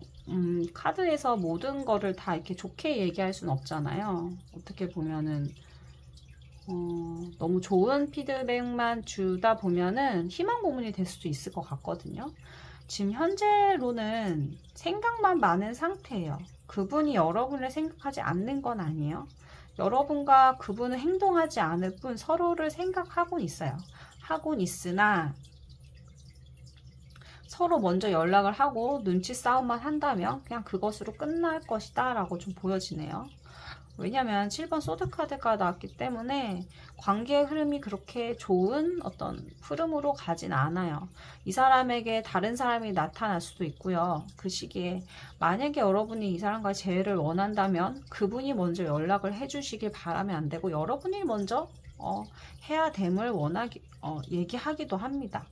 카드에서 모든 거를 다 이렇게 좋게 얘기할 수는 없잖아요. 어떻게 보면은 너무 좋은 피드백만 주다 보면은 희망 고문이 될 수도 있을 것 같거든요. 지금 현재로는 생각만 많은 상태예요. 그분이 여러분을 생각하지 않는 건 아니에요. 여러분과 그분은 행동하지 않을 뿐 서로를 생각하곤 있어요. 하곤 있으나 서로 먼저 연락을 하고 눈치 싸움만 한다면 그냥 그것으로 끝날 것이다 라고 좀 보여지네요. 왜냐면 7번 소드 카드가 나왔기 때문에 관계의 흐름이 그렇게 좋은 어떤 흐름으로 가진 않아요. 이 사람에게 다른 사람이 나타날 수도 있고요. 그 시기에 만약에 여러분이 이 사람과 재회를 원한다면 그분이 먼저 연락을 해주시길 바라면 안 되고 여러분이 먼저 해야 됨을 얘기하기도 합니다.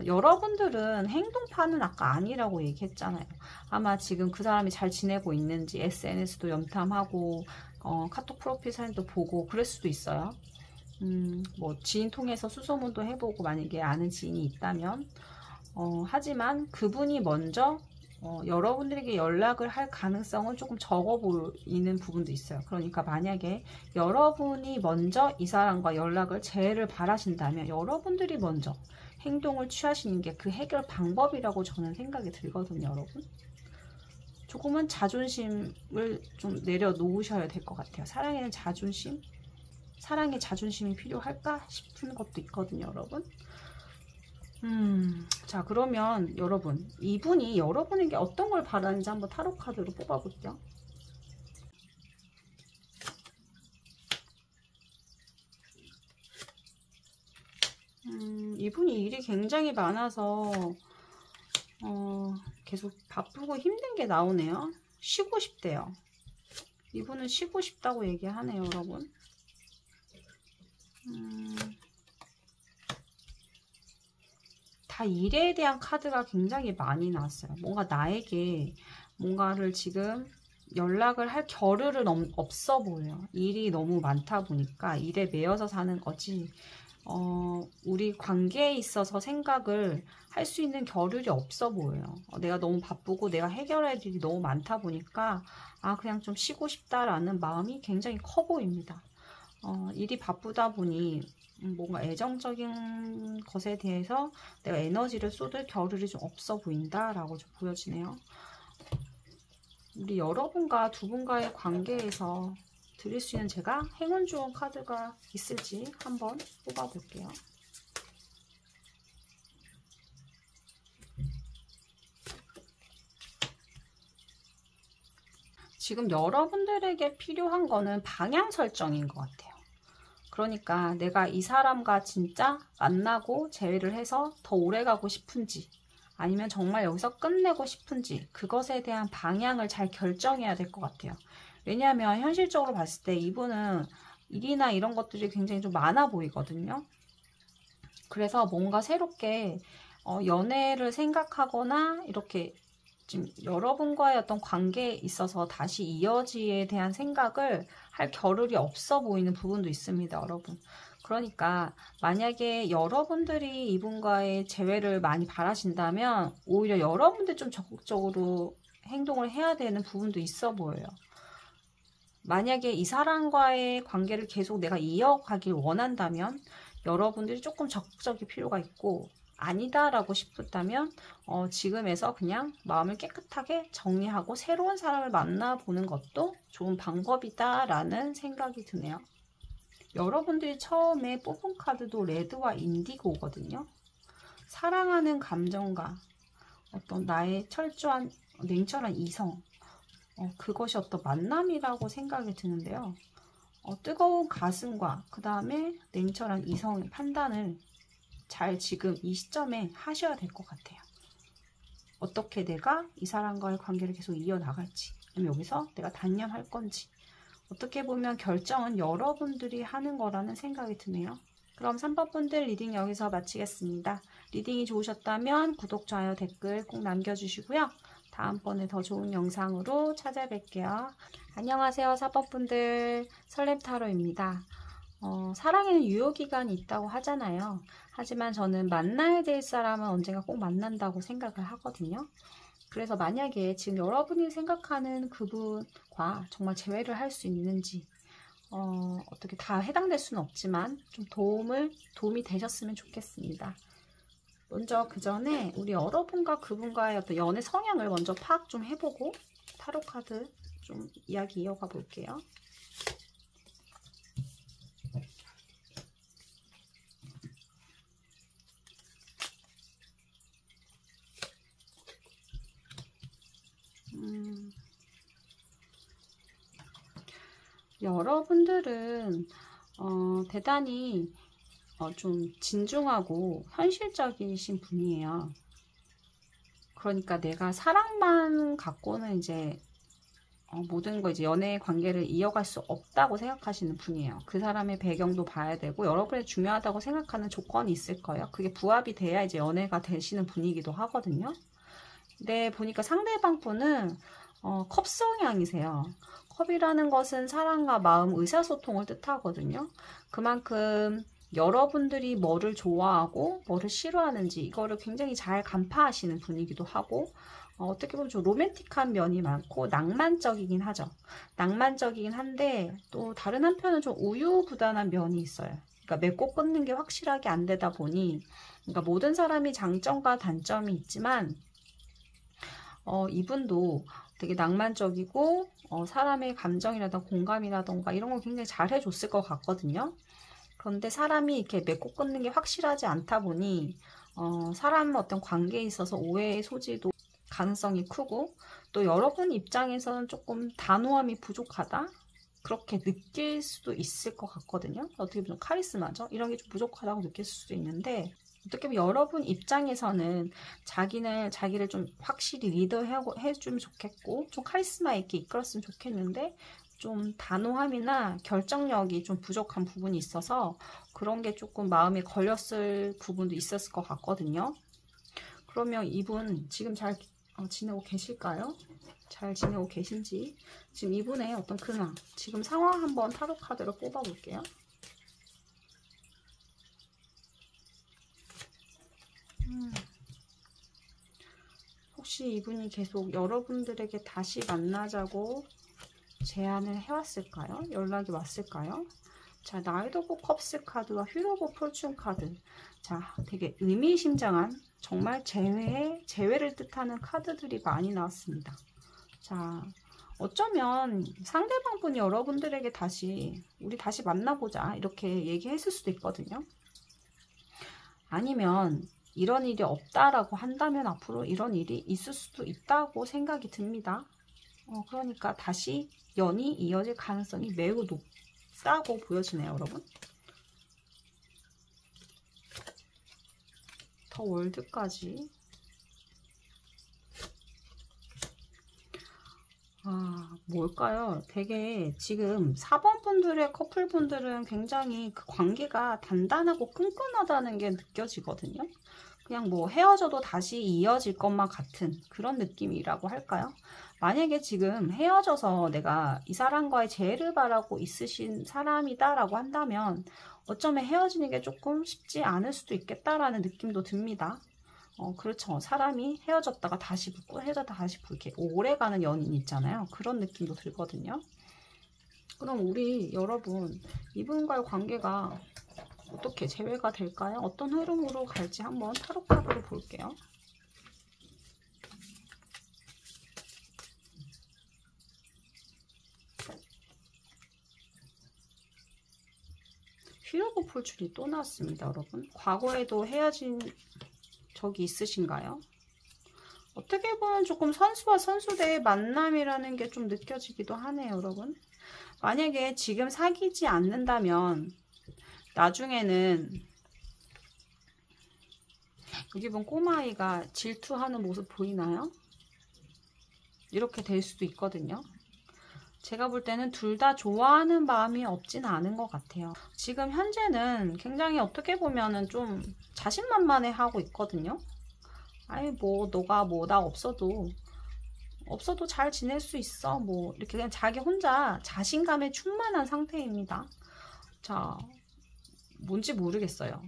여러분들은 행동파는 아까 아니라고 얘기했잖아요. 아마 지금 그 사람이 잘 지내고 있는지 SNS도 염탐하고 카톡 프로필 사진도 보고 그럴 수도 있어요. 뭐 지인 통해서 수소문도 해보고 만약에 아는 지인이 있다면 하지만 그분이 먼저 여러분들에게 연락을 할 가능성은 조금 적어 보이는 부분도 있어요. 그러니까 만약에 여러분이 먼저 이 사람과 연락을 재회를 바라신다면 여러분들이 먼저 행동을 취하시는 게 그 해결 방법이라고 저는 생각이 들거든요, 여러분. 조금은 자존심을 좀 내려놓으셔야 될 것 같아요. 사랑에는 자존심? 사랑에 자존심이 필요할까 싶은 것도 있거든요, 여러분. 자, 그러면 여러분, 이분이 여러분에게 어떤 걸 바라는지 한번 타로 카드로 뽑아볼게요. 이분이 일이 굉장히 많아서 계속 바쁘고 힘든 게 나오네요. 쉬고 싶대요. 이분은 쉬고 싶다고 얘기하네요, 여러분. 다 일에 대한 카드가 굉장히 많이 나왔어요. 뭔가 나에게 뭔가를 지금 연락을 할 겨를은 없어 보여요. 일이 너무 많다 보니까 일에 매여서 사는 거지. 우리 관계에 있어서 생각을 할 수 있는 겨를이 없어 보여요. 내가 너무 바쁘고 내가 해결할 일이 너무 많다 보니까 그냥 좀 쉬고 싶다라는 마음이 굉장히 커 보입니다. 일이 바쁘다 보니 뭔가 애정적인 것에 대해서 내가 에너지를 쏟을 겨를이 좀 없어 보인다라고 좀 보여지네요. 우리 여러분과 두 분과의 관계에서 드릴 수 있는 제가 행운 좋은 카드가 있을지 한번 뽑아 볼게요. 지금 여러분들에게 필요한 거는 방향 설정인 것 같아요. 그러니까 내가 이 사람과 진짜 만나고 재회를 해서 더 오래 가고 싶은지, 아니면 정말 여기서 끝내고 싶은지, 그것에 대한 방향을 잘 결정해야 될 것 같아요. 왜냐하면 현실적으로 봤을 때 이분은 일이나 이런 것들이 굉장히 좀 많아 보이거든요. 그래서 뭔가 새롭게 연애를 생각하거나 이렇게 지금 여러분과의 어떤 관계에 있어서 다시 이어지에 대한 생각을 할 겨를이 없어 보이는 부분도 있습니다, 여러분. 그러니까 만약에 여러분들이 이분과의 재회를 많이 바라신다면 오히려 여러분들 좀 적극적으로 행동을 해야 되는 부분도 있어 보여요. 만약에 이 사람과의 관계를 계속 내가 이어가길 원한다면 여러분들이 조금 적극적일 필요가 있고, 아니다라고 싶었다면 지금에서 그냥 마음을 깨끗하게 정리하고 새로운 사람을 만나보는 것도 좋은 방법이다라는 생각이 드네요. 여러분들이 처음에 뽑은 카드도 레드와 인디고거든요. 사랑하는 감정과 어떤 나의 철저한 냉철한 이성, 그것이 어떤 만남이라고 생각이 드는데요. 뜨거운 가슴과 그 다음에 냉철한 이성의 판단을 잘 지금 이 시점에 하셔야 될 것 같아요. 어떻게 내가 이 사람과의 관계를 계속 이어나갈지, 아니면 여기서 내가 단념할 건지, 어떻게 보면 결정은 여러분들이 하는 거라는 생각이 드네요. 그럼 3번 분들 리딩 여기서 마치겠습니다. 리딩이 좋으셨다면 구독, 좋아요, 댓글 꼭 남겨주시고요. 다음번에 더 좋은 영상으로 찾아뵐게요. 안녕하세요, 4번 분들. 설렘타로입니다. 사랑에는 유효기간이 있다고 하잖아요. 하지만 저는 만나야 될 사람은 언젠가 꼭 만난다고 생각을 하거든요. 그래서 만약에 지금 여러분이 생각하는 그분과 정말 재회를 할 수 있는지, 어떻게 다 해당될 수는 없지만 좀 도움이 되셨으면 좋겠습니다. 먼저 그 전에 우리 여러분과 그분과의 어떤 연애 성향을 먼저 파악 좀 해보고 타로 카드 좀 이야기 이어가 볼게요. 여러분들은 대단히 좀 진중하고 현실적이신 분이에요. 그러니까 내가 사랑만 갖고는 이제 모든 거 이제 연애 관계를 이어갈 수 없다고 생각하시는 분이에요. 그 사람의 배경도 봐야 되고 여러분이 중요하다고 생각하는 조건이 있을 거예요. 그게 부합이 돼야 이제 연애가 되시는 분이기도 하거든요. 근데 보니까 상대방 분은 컵 성향이세요. 컵이라는 것은 사랑과 마음, 의사소통을 뜻하거든요. 그만큼 여러분들이 뭐를 좋아하고 뭐를 싫어하는지 이거를 굉장히 잘 간파하시는 분이기도 하고, 어떻게 보면 좀 로맨틱한 면이 많고 낭만적이긴 하죠. 낭만적이긴 한데 또 다른 한편은 좀 우유부단한 면이 있어요. 그러니까 맺고 끊는 게 확실하게 안 되다 보니, 그러니까 모든 사람이 장점과 단점이 있지만 이분도 되게 낭만적이고 사람의 감정이라든가 공감이라든가 이런 걸 굉장히 잘 해줬을 것 같거든요. 그런데 사람이 이렇게 맺고 끊는 게 확실하지 않다 보니 사람 어떤 관계에 있어서 오해의 소지도 가능성이 크고, 또 여러분 입장에서는 조금 단호함이 부족하다, 그렇게 느낄 수도 있을 것 같거든요. 어떻게 보면 카리스마죠. 이런 게 좀 부족하다고 느낄 수도 있는데, 어떻게 보면 여러분 입장에서는 자기를 좀 확실히 리더해주면 좋겠고 좀 카리스마 있게 이끌었으면 좋겠는데, 좀 단호함이나 결정력이 좀 부족한 부분이 있어서 그런 게 조금 마음에 걸렸을 부분도 있었을 것 같거든요. 그러면 이분 지금 잘 지내고 계실까요? 잘 지내고 계신지, 지금 이분의 어떤 근황, 지금 상황 한번 타로 카드를 뽑아 볼게요. 혹시 이분이 계속 여러분들에게 다시 만나자고 제안을 해왔을까요? 연락이 왔을까요? 자, 나이트 오브 컵스 카드와 휠 오브 폴춘 카드. 자, 되게 의미심장한, 정말 재회를 뜻하는 카드들이 많이 나왔습니다. 자, 어쩌면 상대방 분이 여러분들에게 우리 다시 만나보자 이렇게 얘기했을 수도 있거든요. 아니면 이런 일이 없다라고 한다면 앞으로 이런 일이 있을 수도 있다고 생각이 듭니다. 그러니까 다시 연이 이어질 가능성이 매우 높다고 보여지네요, 여러분. 더 월드까지. 뭘까요? 되게 지금 4번 분들의 커플분들은 굉장히 그 관계가 단단하고 끈끈하다는 게 느껴지거든요. 그냥 뭐 헤어져도 다시 이어질 것만 같은 그런 느낌이라고 할까요? 만약에 지금 헤어져서 내가 이 사람과의 재회를 바라고 있으신 사람이다라고 한다면 어쩌면 헤어지는 게 조금 쉽지 않을 수도 있겠다라는 느낌도 듭니다. 그렇죠. 사람이 헤어졌다가 다시 붙고 헤어졌다가 다시 붙고 이렇게 오래가는 연인 있잖아요. 그런 느낌도 들거든요. 그럼 우리 여러분, 이분과의 관계가 어떻게 재회가 될까요? 어떤 흐름으로 갈지 한번 타로 카드로 볼게요. 휠 오브 폴춘이 또 나왔습니다, 여러분. 과거에도 헤어진 적이 있으신가요? 어떻게 보면 조금 선수와 선수대의 만남이라는 게 좀 느껴지기도 하네요, 여러분. 만약에 지금 사귀지 않는다면 나중에는 여기 본 꼬마아이가 질투하는 모습 보이나요? 이렇게 될 수도 있거든요. 제가 볼 때는 둘 다 좋아하는 마음이 없진 않은 것 같아요. 지금 현재는 굉장히 어떻게 보면은 좀 자신만만해 하고 있거든요. 아이 뭐 너가 뭐 나 없어도 잘 지낼 수 있어 뭐 이렇게 그냥 자기 혼자 자신감에 충만한 상태입니다. 자, 뭔지 모르겠어요.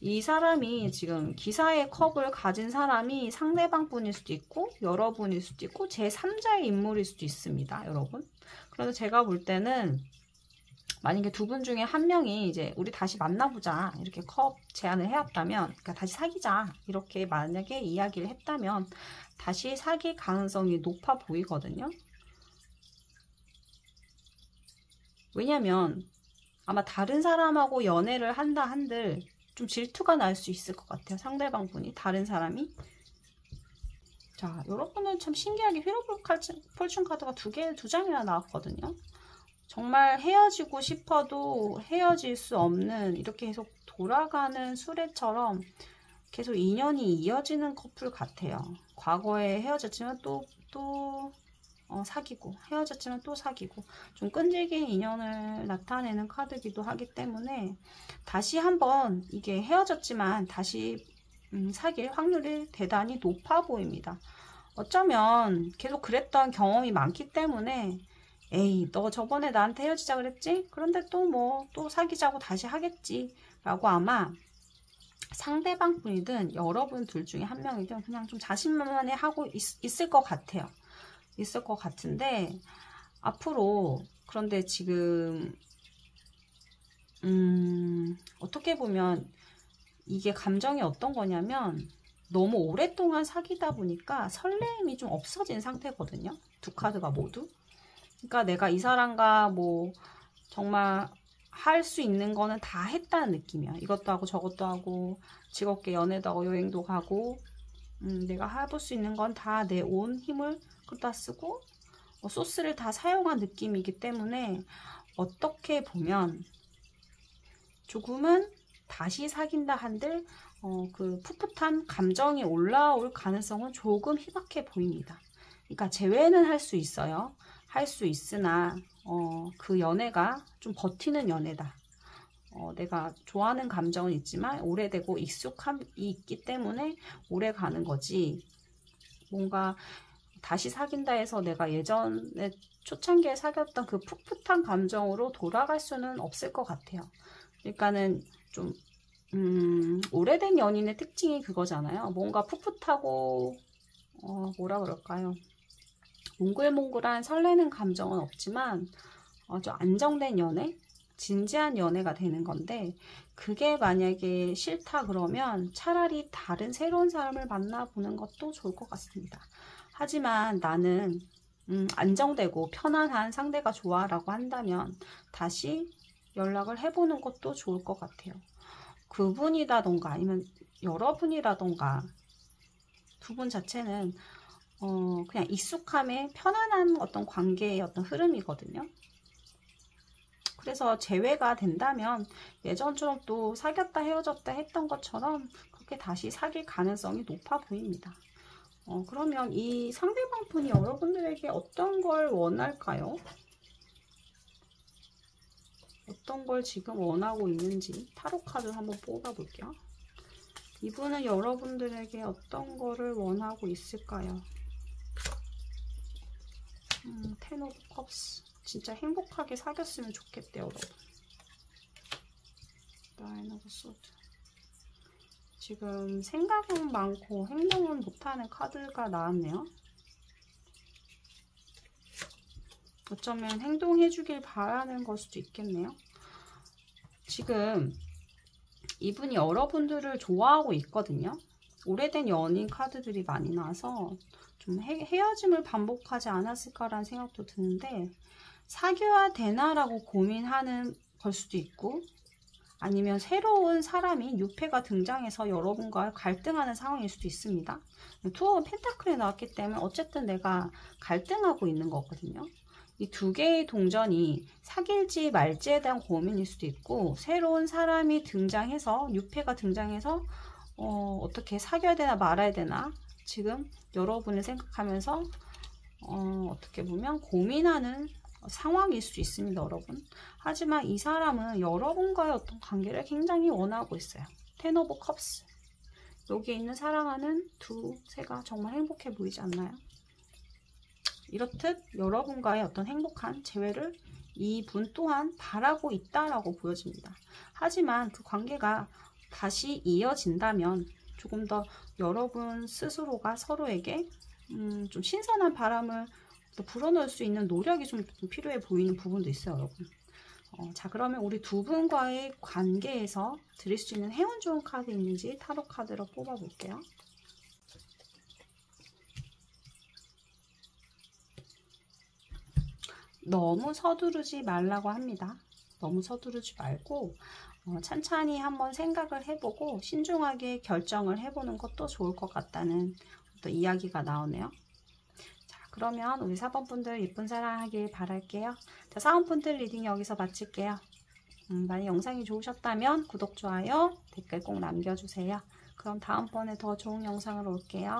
이 사람이 지금 기사의 컵을 가진 사람이 상대방 분일 수도 있고 여러분일 수도 있고 제3자의 인물일 수도 있습니다, 여러분. 그래서 제가 볼 때는 만약에 두 분 중에 한 명이 이제 우리 다시 만나보자 이렇게 컵 제안을 해왔다면, 그러니까 다시 사귀자 이렇게 만약에 이야기를 했다면 다시 사귈 가능성이 높아 보이거든요. 왜냐면 아마 다른 사람하고 연애를 한다 한들 좀 질투가 날 수 있을 것 같아요. 상대방 분이, 다른 사람이. 자, 여러분은 참 신기하게 휠 오브 폴춘 카드가 두 장이나 나왔거든요. 정말 헤어지고 싶어도 헤어질 수 없는, 이렇게 계속 돌아가는 수레처럼 계속 인연이 이어지는 커플 같아요. 과거에 헤어졌지만 또 사귀고, 헤어졌지만 또 사귀고, 좀 끈질긴 인연을 나타내는 카드이기도 하기 때문에 다시 한번 이게 헤어졌지만 다시 사귈 확률이 대단히 높아 보입니다. 어쩌면 계속 그랬던 경험이 많기 때문에 에이 너 저번에 나한테 헤어지자 그랬지? 그런데 또 사귀자고 다시 하겠지 라고 아마 상대방 분이든 여러분 둘 중에 한 명이든 그냥 좀 자신만만해 하고 있을 것 같아요. 있을 것 같은데 앞으로, 그런데 지금 어떻게 보면 이게 감정이 어떤 거냐면 너무 오랫동안 사귀다 보니까 설레임이 좀 없어진 상태거든요. 두 카드가 모두. 그러니까 내가 이 사람과 뭐 정말 할 수 있는 거는 다 했다는 느낌이야. 이것도 하고 저것도 하고 즐겁게 연애도 하고 여행도 가고 내가 해볼 수 있는 건 다 내 온 힘을 쏟아 쓰고 소스를 다 사용한 느낌이기 때문에 어떻게 보면 조금은 다시 사귄다 한들 그 풋풋한 감정이 올라올 가능성은 조금 희박해 보입니다. 그러니까 재회는 할 수 있어요. 할 수 있으나 그 연애가 좀 버티는 연애다. 내가 좋아하는 감정은 있지만 오래되고 익숙함이 있기 때문에 오래 가는 거지, 뭔가 다시 사귄다 해서 내가 예전에 초창기에 사귀었던 그 풋풋한 감정으로 돌아갈 수는 없을 것 같아요. 그러니까는 좀 오래된 연인의 특징이 그거잖아요. 뭔가 풋풋하고 뭐라 그럴까요? 몽글몽글한 설레는 감정은 없지만 좀 안정된 연애? 진지한 연애가 되는 건데, 그게 만약에 싫다 그러면 차라리 다른 새로운 사람을 만나보는 것도 좋을 것 같습니다. 하지만 나는 안정되고 편안한 상대가 좋아 라고 한다면 다시 연락을 해보는 것도 좋을 것 같아요. 그분이라던가 아니면 여러분이라던가 두 분 자체는 그냥 익숙함에 편안한 어떤 관계의 어떤 흐름이거든요. 그래서 재회가 된다면 예전처럼 또 사귀었다 헤어졌다 했던 것처럼 그렇게 다시 사귈 가능성이 높아 보입니다. 그러면 이 상대방 분이 여러분들에게 어떤 걸 원할까요? 어떤 걸 지금 원하고 있는지 타로 카드를 한번 뽑아볼게요. 이분은 여러분들에게 어떤 거를 원하고 있을까요? 텐 오브 컵스. 진짜 행복하게 사귀었으면 좋겠대요, 여러분. 나인 오브 소드. 지금 생각은 많고 행동은 못하는 카드가 나왔네요. 어쩌면 행동해 주길 바라는 걸 수도 있겠네요. 지금 이분이 여러분들을 좋아하고 있거든요. 오래된 연인 카드들이 많이 나와서 좀 헤어짐을 반복하지 않았을까라는 생각도 드는데, 사귀어야 되나라고 고민하는 걸 수도 있고, 아니면 새로운 사람이 뉴페가 등장해서 여러분과 갈등하는 상황일 수도 있습니다. 투어 오브 펜타클이 나왔기 때문에 어쨌든 내가 갈등하고 있는 거거든요. 이 두 개의 동전이 사귈지 말지에 대한 고민일 수도 있고, 새로운 사람이 등장해서 뉴페가 등장해서 어떻게 사귀어야 되나 말아야 되나 지금 여러분을 생각하면서 어떻게 보면 고민하는 상황일 수 있습니다, 여러분. 하지만 이 사람은 여러분과의 어떤 관계를 굉장히 원하고 있어요. 텐 오브 컵스. 여기에 있는 사랑하는 새가 정말 행복해 보이지 않나요? 이렇듯 여러분과의 어떤 행복한 재회를 이분 또한 바라고 있다라고 보여집니다. 하지만 그 관계가 다시 이어진다면 조금 더 여러분 스스로가 서로에게 좀 신선한 바람을 불어넣을 수 있는 노력이 좀 필요해 보이는 부분도 있어요, 여러분. 자, 그러면 우리 두 분과의 관계에서 드릴 수 있는 행운 좋은 카드 있는지 타로 카드로 뽑아볼게요. 너무 서두르지 말라고 합니다. 너무 서두르지 말고 찬찬히 한번 생각을 해보고 신중하게 결정을 해보는 것도 좋을 것 같다는 또 이야기가 나오네요. 자, 그러면 우리 4번 분들 예쁜 사랑하길 바랄게요. 자, 4번 분들 리딩 여기서 마칠게요. 만약 영상이 좋으셨다면 구독, 좋아요, 댓글 꼭 남겨주세요. 그럼 다음번에 더 좋은 영상으로 올게요.